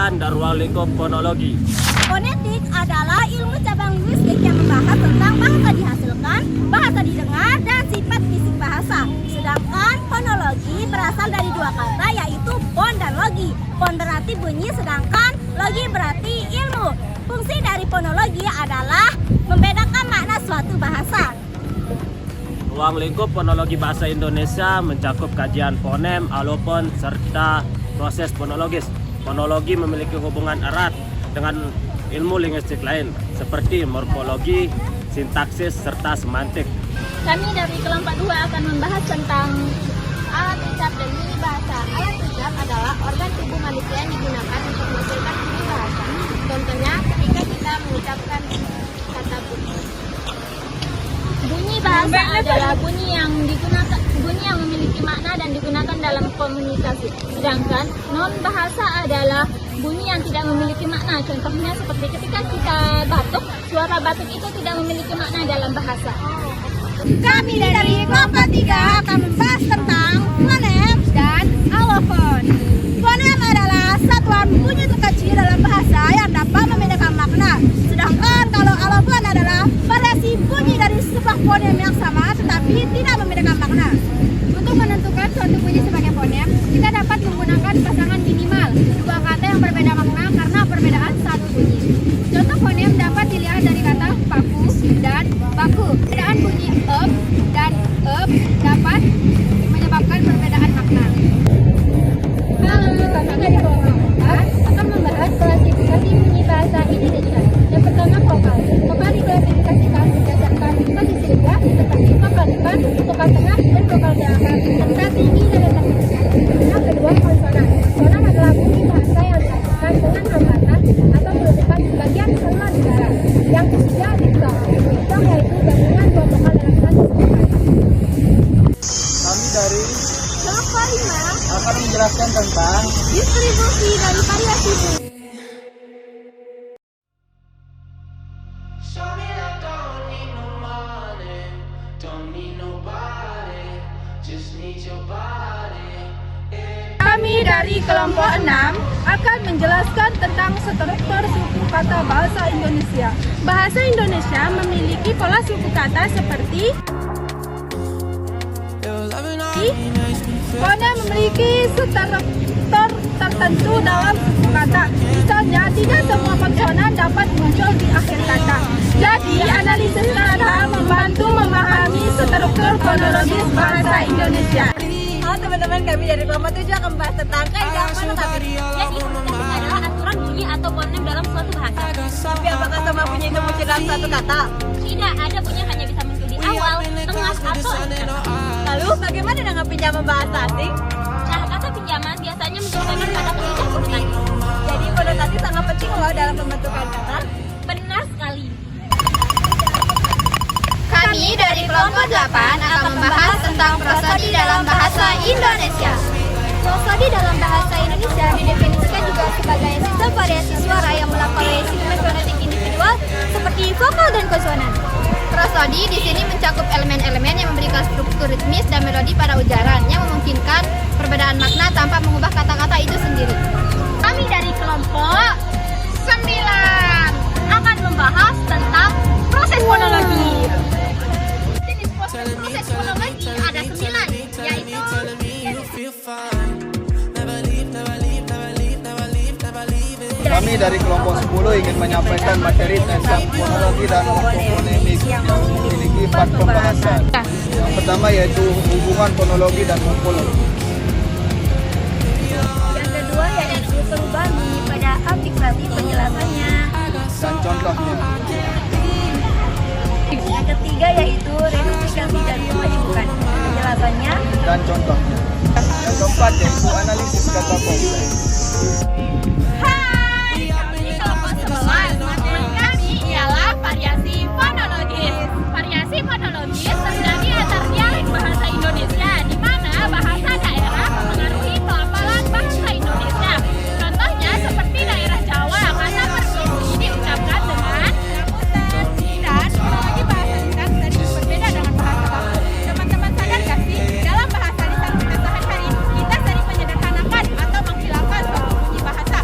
kegiatan dan ruang lingkup fonologi. Fonetik adalah ilmu cabang linguistik yang membahas tentang bahasa dihasilkan, bahasa didengar, dan sifat fisik bahasa. Sedangkan fonologi berasal dari dua kata yaitu fon dan logi. Fon berarti bunyi, sedangkan logi berarti ilmu. Fungsi dari fonologi adalah membedakan makna suatu bahasa. Ruang lingkup fonologi bahasa Indonesia mencakup kajian fonem, alofon, serta proses fonologis. Fonologi memiliki hubungan erat dengan ilmu linguistik lain seperti morfologi, sintaksis, serta semantik. Kami dari kelompok 2 akan membahas tentang alat ucap dan bunyi bahasa. Alat ucap adalah organ tubuh manusia yang digunakan untuk menghasilkan bunyi bahasa. Contohnya ketika kita mengucapkan kata bunyi. Bunyi bahasa adalah bunyi yang memiliki makna dan digunakan dalam komunikasi. Sedangkan non bahasa adalah bunyi yang tidak memiliki makna. Contohnya seperti ketika kita batuk, suara batuk itu tidak memiliki makna dalam bahasa. Kami dari kelompok 3 akan membahas tentang fonem dan alofon. Fonem adalah satuan bunyi terkecil dalam bahasa yang dapat membedakan makna. Sedangkan kalau alofon adalah variasi bunyi dari sebuah fonem yang sama tetapi tidak membedakan makna. Untuk menentukan suatu bunyi sebagai fonem, kita dapat menggunakan pasangan minimal dua kata yang berbeda makna karena perbedaan satu bunyi. Contoh fonem dapat dilihat dari kata paku dan baku. Perbedaan bunyi dan dapat menyebabkan perbedaan makna. Halo, kami dari kelompok 4 akan membahas klasifikasi bunyi bahasa Indonesia. Yang pertama vokal. Vokal diklasifikasikan berdasarkan posisi lidah seperti vokal depan, vokal tengah, dan vokal belakang serta tinggi dan rendah. Yang kedua konsonan. Konsonan adalah bunyi bahasa yang dilakukan dengan hambatan atau penutupan bagian sela negara. Yang ketiga diktong. Diktong yaitu gabungan dua vokal dalam satu kata. Kami dari Kelompok 5 akan menjelaskan tentang distribusi dari variasi bunyi. Kami dari kelompok 6 akan menjelaskan tentang struktur suku kata bahasa Indonesia. Bahasa Indonesia memiliki pola suku kata seperti fonem memiliki struktur tertentu dalam suku kata. Misalnya, tidak semua konsonan dapat muncul di akhir kata. Jadi, analisis kata membantu memahami struktur fonologis bahasa Indonesia. Halo teman-teman, kami dari kelompok 7 akan membahas tentang kaidah fonotabik. Jadi, fonetik adalah aturan bunyi atau fonem dalam suatu bahasa. Tapi apakah semua bunyi itu muncul dalam satu kata? Tidak, ada bunyi yang hanya bisa muncul di awal, tengah, atau akhir kata. Lalu bagaimana dengan pinjaman bahasa asing? Nah, kata pinjaman biasanya menyesuaikan pada ketiga konsonan. Jadi fonotatif sangat penting loh dalam pembentukan kata. Benar sekali. Kami dari kelompok 8 akan membahas tentang prosodi dalam bahasa Indonesia. Prosodi dalam bahasa Indonesia didefinisikan juga sebagai sistem variasi suara yang melampaui sistem fonetik individual seperti vokal dan konsonan. Prosodi di sini mencakup elemen-elemen yang memberikan struktur ritmis dan melodi pada ujaran yang memungkinkan perbedaan makna tanpa mengubah kata-kata itu sendiri. Kami dari kelompok 9 akan membahas tentang proses fonologi. Jenis proses fonologi ada 9, yaitu kami dari kelompok 10 ingin menyampaikan materi tentang fonologi dan morfofonemik yang memiliki 4 pembahasan. Yang pertama yaitu hubungan fonologi dan morfologi. Yang kedua yaitu perubahan bunyi pada afiksasi penjelasannya. Dan contohnya. Yang ketiga yaitu reduplikasi dan pemajukan penjelasannya. Dan contohnya. Yang keempat yaitu analisis kata kompleks. Hai, kami kelompok 11. Materi kami ialah variasi fonologis. Variasi fonologis terjadi antar dialek bahasa Indonesia, di mana bahasa daerah mempengaruhi pelafalan bahasa Indonesia. Contohnya seperti daerah Jawa, kata permisi diucapkan dengan dan fonologi bahasa lisan dari berbeda dengan bahasa baku. Teman-teman sadar gak sih, dalam bahasa lisan kita sehari-hari kita sering menyederhanakan atau menghilangkan suatu bunyi bahasa.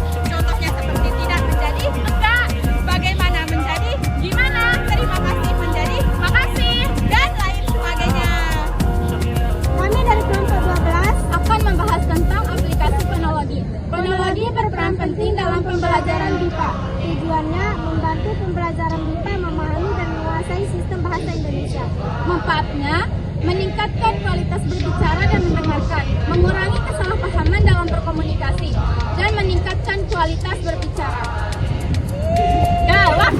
Manfaatnya, meningkatkan kualitas berbicara dan mendengarkan, mengurangi kesalahpahaman dalam berkomunikasi, dan meningkatkan kualitas berbicara. Gawat,